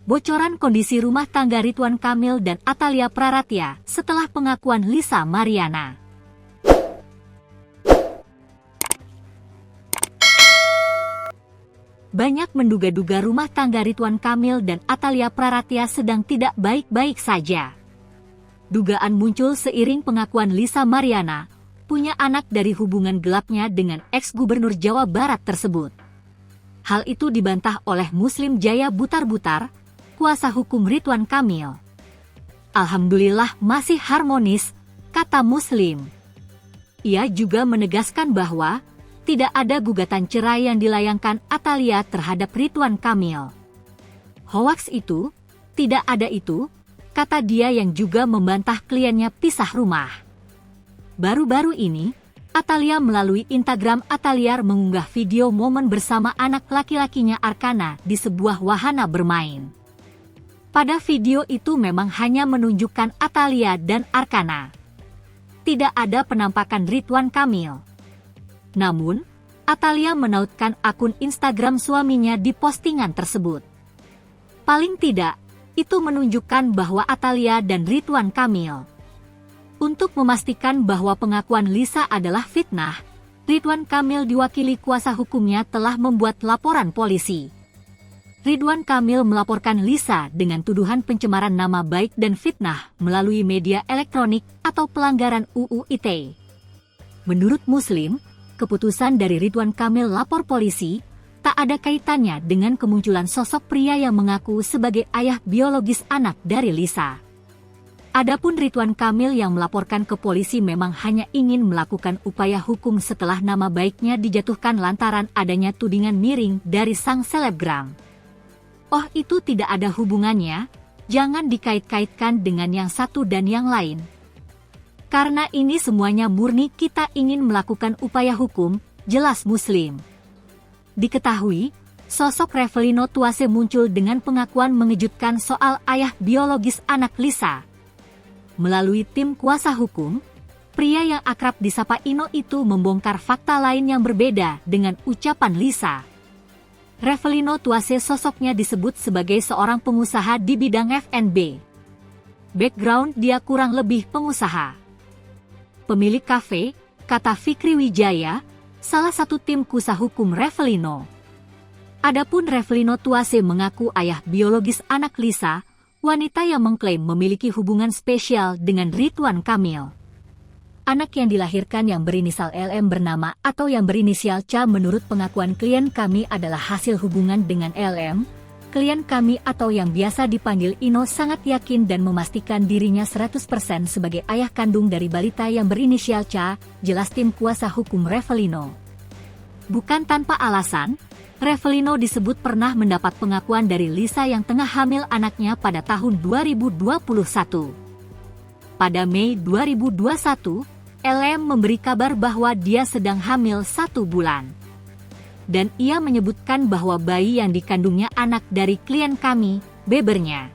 Bocoran kondisi rumah tangga Ridwan Kamil dan Atalia Praratya setelah pengakuan Lisa Mariana. Banyak menduga-duga rumah tangga Ridwan Kamil dan Atalia Praratya sedang tidak baik-baik saja. Dugaan muncul seiring pengakuan Lisa Mariana punya anak dari hubungan gelapnya dengan ex-gubernur Jawa Barat tersebut. Hal itu dibantah oleh Muslim Jaya Butar-Butar, kuasa hukum Ridwan Kamil. Alhamdulillah masih harmonis, kata Muslim. Ia juga menegaskan bahwa tidak ada gugatan cerai yang dilayangkan Atalia terhadap Ridwan Kamil. Hoaks itu, tidak ada itu, kata dia yang juga membantah kliennya pisah rumah. Baru-baru ini, Atalia melalui Instagram Atalia mengunggah video momen bersama anak laki-lakinya Arkana di sebuah wahana bermain. Pada video itu memang hanya menunjukkan Atalia dan Arkana. Tidak ada penampakan Ridwan Kamil. Namun, Atalia menautkan akun Instagram suaminya di postingan tersebut. Paling tidak, itu menunjukkan bahwa Atalia dan Ridwan Kamil. Untuk memastikan bahwa pengakuan Lisa adalah fitnah, Ridwan Kamil diwakili kuasa hukumnya telah membuat laporan polisi. Ridwan Kamil melaporkan Lisa dengan tuduhan pencemaran nama baik dan fitnah melalui media elektronik atau pelanggaran UU ITE. Menurut Muslim, keputusan dari Ridwan Kamil lapor polisi tak ada kaitannya dengan kemunculan sosok pria yang mengaku sebagai ayah biologis anak dari Lisa. Adapun Ridwan Kamil yang melaporkan ke polisi memang hanya ingin melakukan upaya hukum setelah nama baiknya dijatuhkan lantaran adanya tudingan miring dari sang selebgram. Oh, itu tidak ada hubungannya, jangan dikait-kaitkan dengan yang satu dan yang lain. Karena ini semuanya murni kita ingin melakukan upaya hukum, jelas Muslim. Diketahui, sosok Revelino Tuase muncul dengan pengakuan mengejutkan soal ayah biologis anak Lisa. Melalui tim kuasa hukum, pria yang akrab disapa Ino itu membongkar fakta lain yang berbeda dengan ucapan Lisa. Revelino Tuase sosoknya disebut sebagai seorang pengusaha di bidang F&B. Background dia kurang lebih pengusaha. Pemilik kafe, kata Fikri Wijaya, salah satu tim kuasa hukum Revelino. Adapun Revelino Tuase mengaku ayah biologis anak Lisa, wanita yang mengklaim memiliki hubungan spesial dengan Ridwan Kamil. Anak yang dilahirkan yang berinisial LM bernama atau yang berinisial C menurut pengakuan klien kami adalah hasil hubungan dengan LM. Klien kami atau yang biasa dipanggil Ino sangat yakin dan memastikan dirinya 100% sebagai ayah kandung dari balita yang berinisial C, jelas tim kuasa hukum Revelino. Bukan tanpa alasan, Revelino disebut pernah mendapat pengakuan dari Lisa yang tengah hamil anaknya pada tahun 2021. Pada Mei 2021, LM memberi kabar bahwa dia sedang hamil 1 bulan. Dan ia menyebutkan bahwa bayi yang dikandungnya anak dari klien kami, bebernya.